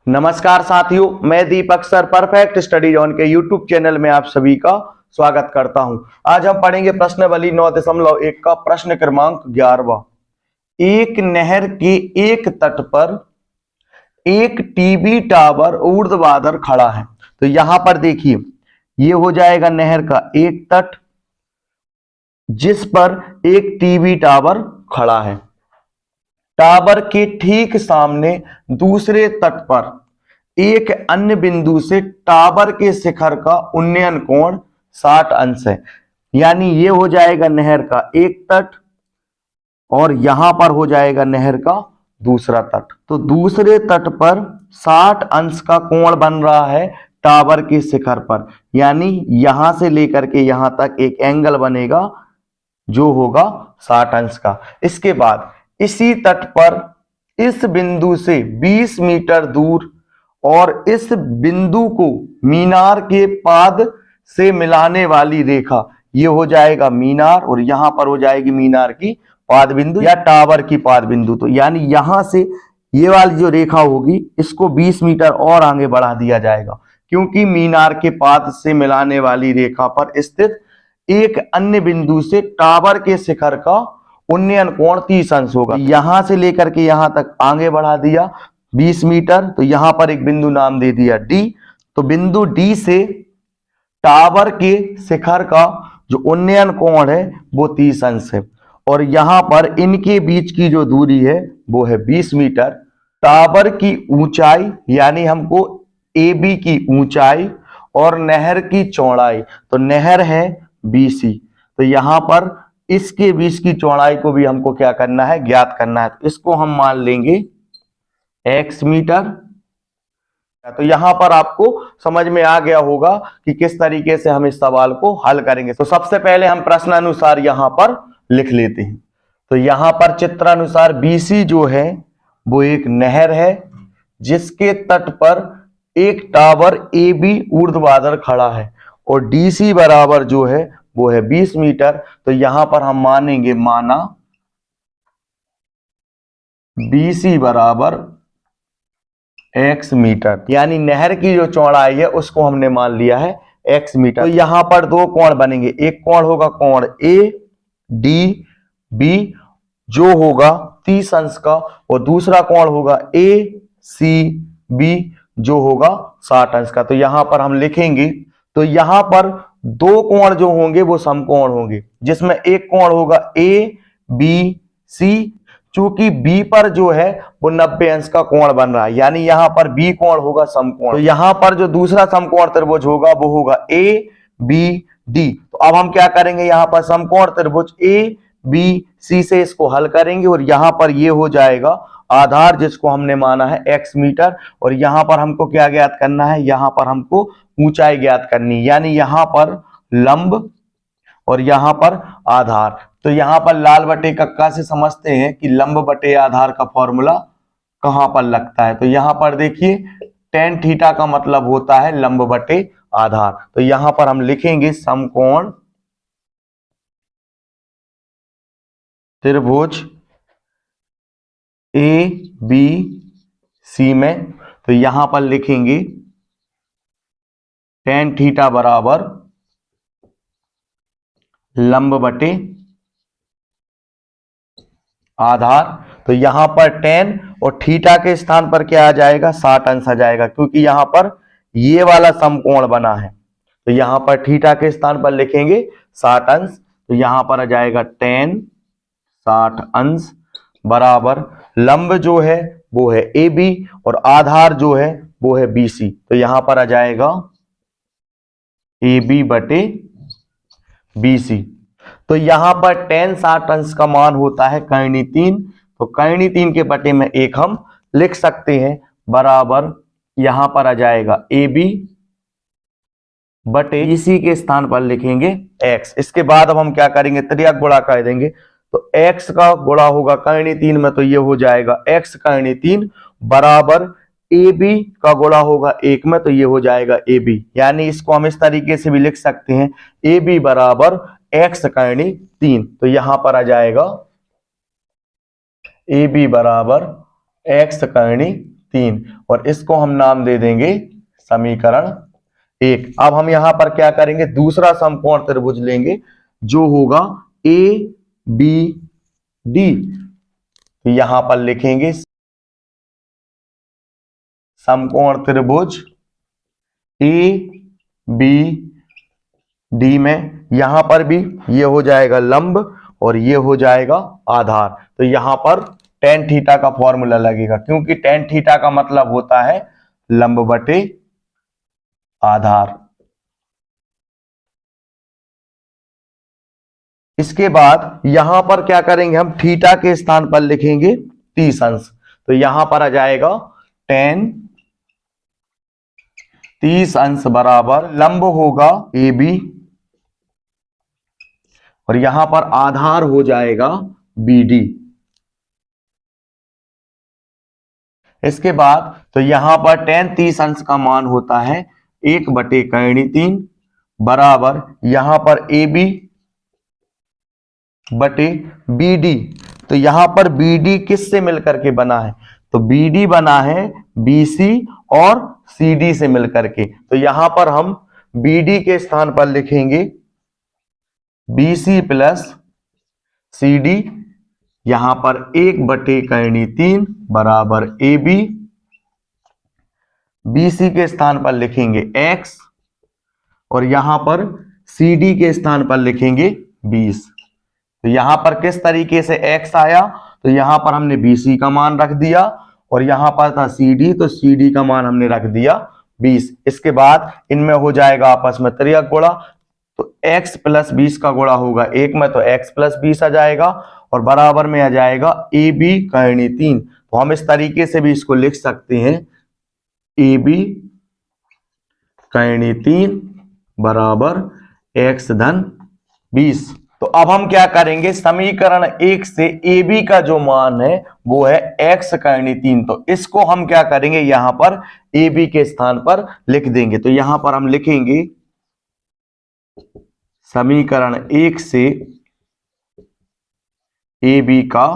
नमस्कार साथियों, मैं दीपक सर परफेक्ट स्टडी जोन के यूट्यूब चैनल में आप सभी का स्वागत करता हूं। आज हम पढ़ेंगे प्रश्नावली 9.1 का प्रश्न क्रमांक 11वां। एक नहर के एक तट पर एक टीवी टावर ऊर्ध्वाधर खड़ा है। तो यहां पर देखिए, ये हो जाएगा नहर का एक तट जिस पर एक टीवी टावर खड़ा है। टावर के ठीक सामने दूसरे तट पर एक अन्य बिंदु से टावर के शिखर का उन्नयन कोण 60 अंश है। यानी ये हो जाएगा नहर का एक तट और यहां पर हो जाएगा नहर का दूसरा तट। तो दूसरे तट पर 60 अंश का कोण बन रहा है टावर के शिखर पर, यानी यहां से लेकर के यहां तक एक एंगल बनेगा जो होगा 60 अंश का। इसके बाद इसी तट पर इस बिंदु से 20 मीटर दूर और इस बिंदु को मीनार के पाद से मिलाने वाली रेखा, ये हो जाएगा मीनार और यहां पर हो जाएगी मीनार की पाद बिंदु या टावर की पाद बिंदु। तो यानी यहां से ये वाली जो रेखा होगी इसको 20 मीटर और आगे बढ़ा दिया जाएगा, क्योंकि मीनार के पाद से मिलाने वाली रेखा पर स्थित एक अन्य बिंदु से टावर के शिखर का उन्नयन कोण 30 अंश होगा। यहां से लेकर के यहां तक आगे बढ़ा दिया 20 मीटर, तो यहां पर एक बिंदु नाम दे दिया डी। तो बिंदु डी से टावर के शिखर का जो उन्नयन कोण है वो 30 अंश है और यहां पर इनके बीच की जो दूरी है वो है 20 मीटर। टावर की ऊंचाई यानी हमको ए बी की ऊंचाई और नहर की चौड़ाई, तो नहर है BC, तो यहां पर इसके बीच की चौड़ाई को भी हमको क्या करना है, ज्ञात करना है। तो इसको हम मान लेंगे x मीटर। तो यहां पर आपको समझ में आ गया होगा कि किस तरीके से हम इस सवाल को हल करेंगे। तो सबसे पहले हम प्रश्नानुसार यहां पर लिख लेते हैं। तो यहां पर चित्रानुसार BC जो है वो एक नहर है जिसके तट पर एक टावर AB ऊर्ध्वाधर खड़ा है और DC बराबर जो है वो है 20 मीटर। तो यहां पर हम मानेंगे, माना BC बराबर x मीटर, यानी नहर की जो चौड़ाई है उसको हमने मान लिया है x मीटर। तो यहां पर दो कोण बनेंगे, एक कोण होगा कोण ADB जो होगा 30 अंश का और दूसरा कोण होगा ACB जो होगा 60 अंश का। तो यहां पर हम लिखेंगे, तो यहां पर दो कोण जो होंगे वो समकोण होंगे, जिसमें एक कोण होगा ABC, चूंकि B पर जो है वो 90 अंश का कोण बन रहा है, यानी यहां पर B कोण होगा समकोण। तो यहां पर जो दूसरा समकोण त्रिभुज होगा वो होगा ABD। तो अब हम क्या करेंगे, यहां पर समकोण त्रिभुज ABC से इसको हल करेंगे और यहां पर ये हो जाएगा आधार जिसको हमने माना है x मीटर। और यहां पर हमको क्या ज्ञात करना है, यहां पर हमको ऊंचाई ज्ञात करनी, यानी यहां पर लंब और यहां पर आधार। तो यहां पर लाल बटे कक्का से समझते हैं कि लंब बटे आधार का फॉर्मूला कहां पर लगता है। तो यहां पर देखिए tan थीटा का मतलब होता है लंब बटे आधार। तो यहां पर हम लिखेंगे समकोण त्रिभुज ABC में, तो यहां पर लिखेंगे tan थीटा बराबर लंब बटे आधार। तो यहां पर tan और थीटा के स्थान पर क्या आ जाएगा, 60 अंश आ जाएगा, क्योंकि यहां पर ये वाला समकोण बना है। तो यहां पर थीटा के स्थान पर लिखेंगे 60 अंश। तो यहां पर आ जाएगा tan 60 अंश बराबर लंब जो है वो है AB और आधार जो है वो है BC। तो यहां पर आ जाएगा AB बटे BC। तो यहां पर tan 60 अंश का मान होता है कर्णी 3। तो कर्णी 3 के बटे में 1 हम लिख सकते हैं बराबर यहां पर आ जाएगा AB बटे BC के स्थान पर लिखेंगे x। इसके बाद अब हम क्या करेंगे, त्रियक गुणा कर देंगे। तो x का गुणा होगा कर्णी 3 में, तो ये हो जाएगा x कर्णी 3 बराबर AB का गुणा होगा 1 में, तो ये हो जाएगा AB। यानी इसको हम इस तरीके से भी लिख सकते हैं AB बराबर x कर्णी 3। तो यहां पर आ जाएगा AB बराबर x कर्णी 3 और इसको हम नाम दे देंगे समीकरण 1। अब हम यहां पर क्या करेंगे, दूसरा समकोण त्रिभुज लेंगे जो होगा ए बी डी। तो यहां पर लिखेंगे समकोण त्रिभुज ए बी डी में यहां पर भी ये हो जाएगा लंब और ये हो जाएगा आधार। तो यहां पर tan थीटा का फॉर्मूला लगेगा क्योंकि tan थीटा का मतलब होता है लंब बटे आधार। इसके बाद यहां पर क्या करेंगे, हम थीटा के स्थान पर लिखेंगे 30 अंश। तो यहां पर आ जाएगा tan 30 अंश बराबर लंब होगा ए बी और यहां पर आधार हो जाएगा बी डी। इसके बाद तो यहां पर tan 30 अंश का मान होता है 1/3 बराबर यहां पर ए बी बटे बी डी। तो यहां पर बी डी किससे मिलकर के बना है, तो बी डी बना है बी सी और सी डी से मिलकर के। तो यहां पर हम बी डी के स्थान पर लिखेंगे B C plus C D, यहां पर 1/3 बराबर ए बी, बी सी के स्थान पर लिखेंगे x और यहां पर सी डी के स्थान पर लिखेंगे 20। तो यहां पर किस तरीके से x आया, तो यहां पर हमने BC का मान रख दिया और यहां पर था CD, तो CD का मान हमने रख दिया 20। इसके बाद इनमें हो जाएगा आपस में त्रियक गुणा, तो x प्लस 20 का गुणा होगा 1 में, तो x प्लस 20 आ जाएगा और बराबर में आ जाएगा AB करणी 3। तो हम इस तरीके से भी इसको लिख सकते हैं AB करणी 3 बराबर x धन 20। तो अब हम क्या करेंगे, समीकरण 1 से ए बी का जो मान है वो है x करणी 3। तो इसको हम क्या करेंगे, यहां पर ए बी के स्थान पर लिख देंगे। तो यहां पर हम लिखेंगे समीकरण 1 से ए बी का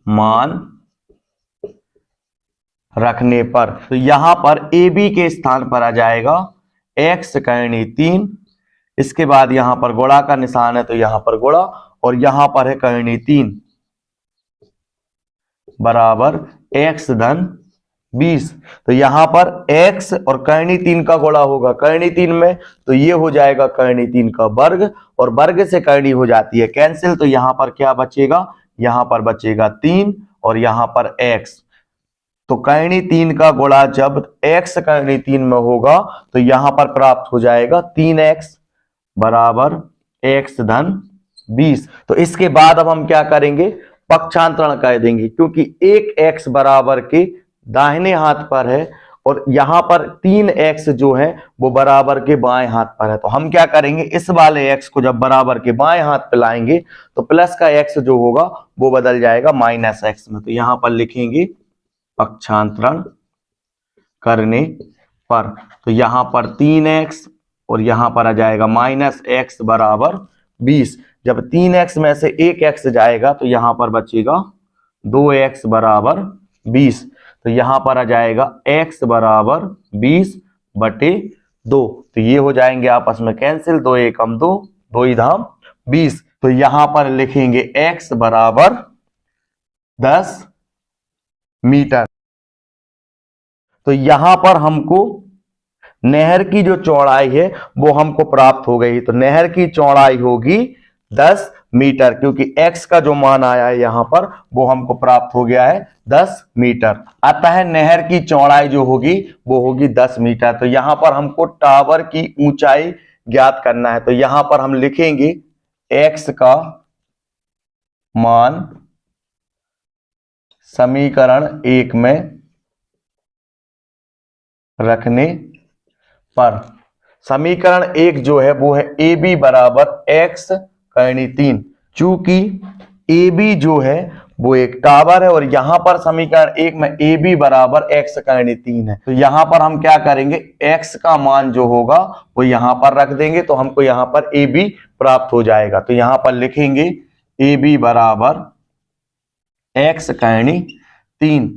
मान रखने पर, तो यहां पर ए बी के स्थान पर आ जाएगा x करणी 3। इसके बाद यहां पर गुणा का निशान है तो यहां पर गुणा और यहां पर है करणी 3 बराबर x धन 20। तो यहां पर x और करणी 3 का गुणा होगा करणी 3 में, तो ये हो जाएगा करणी 3 का वर्ग और वर्ग से करणी हो जाती है कैंसिल। तो यहां पर क्या बचेगा, यहां पर बचेगा 3 और यहां पर x। तो करणी 3 का गुणा जब x करणी 3 में होगा तो यहां पर प्राप्त हो जाएगा 3x बराबर x धन 20। तो इसके बाद अब हम क्या करेंगे, पक्षांतरण कर देंगे क्योंकि एक x बराबर के दाहिने हाथ पर है और यहां पर 3x जो है वो बराबर के बाएं हाथ पर है। तो हम क्या करेंगे, इस वाले x को जब बराबर के बाएं हाथ पे लाएंगे तो प्लस का x जो होगा वो बदल जाएगा माइनस x में। तो यहां पर लिखेंगे पक्षांतरण करने पर, तो यहां पर 3x और यहां पर आ जाएगा माइनस x बराबर 20। जब 3x में से 1x जाएगा तो यहां पर बचेगा 2x बराबर 20। तो यहां पर आ जाएगा x बराबर 20/2। तो ये हो जाएंगे आपस में कैंसिल, 2 एकम 2, 2 धाम 20। तो यहां पर लिखेंगे x बराबर 10 मीटर। तो यहां पर हमको नहर की जो चौड़ाई है वो हमको प्राप्त हो गई। तो नहर की चौड़ाई होगी 10 मीटर क्योंकि x का जो मान आया है यहां पर वो हमको प्राप्त हो गया है 10 मीटर। अतः नहर की चौड़ाई जो होगी वो होगी 10 मीटर। तो यहां पर हमको टावर की ऊंचाई ज्ञात करना है। तो यहां पर हम लिखेंगे x का मान समीकरण 1 में रखने पर, समीकरण 1 जो है वो है ए बी बराबर x करणी 3। चूंकि ए बी जो है वो एक टावर है और यहां पर समीकरण 1 में ए बी बराबर x करणी 3 है। तो यहां पर हम क्या करेंगे, x का मान जो होगा वो यहां पर रख देंगे तो हमको यहां पर ए बी प्राप्त हो जाएगा। तो यहां पर लिखेंगे ए बी बराबर x करणी 3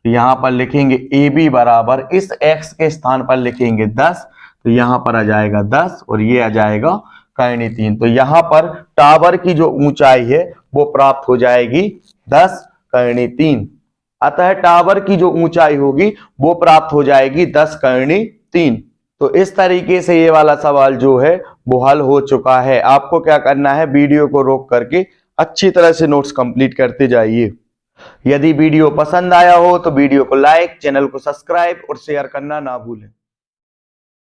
तो यहाँ पर लिखेंगे AB बराबर इस x के स्थान पर लिखेंगे 10, तो यहाँ पर आ जाएगा 10 और ये आ जाएगा कर्णी 3। तो यहाँ पर टावर की जो ऊंचाई है वो प्राप्त हो जाएगी 10 कर्णी 3। अतः टावर की जो ऊंचाई होगी वो प्राप्त हो जाएगी 10 कर्णी 3। तो इस तरीके से ये वाला सवाल जो है वो हल हो चुका है। आपको क्या करना है, वीडियो को रोक करके अच्छी तरह से नोट्स कंप्लीट करते जाइए। यदि वीडियो पसंद आया हो तो वीडियो को लाइक, चैनल को सब्सक्राइब और शेयर करना ना भूलें।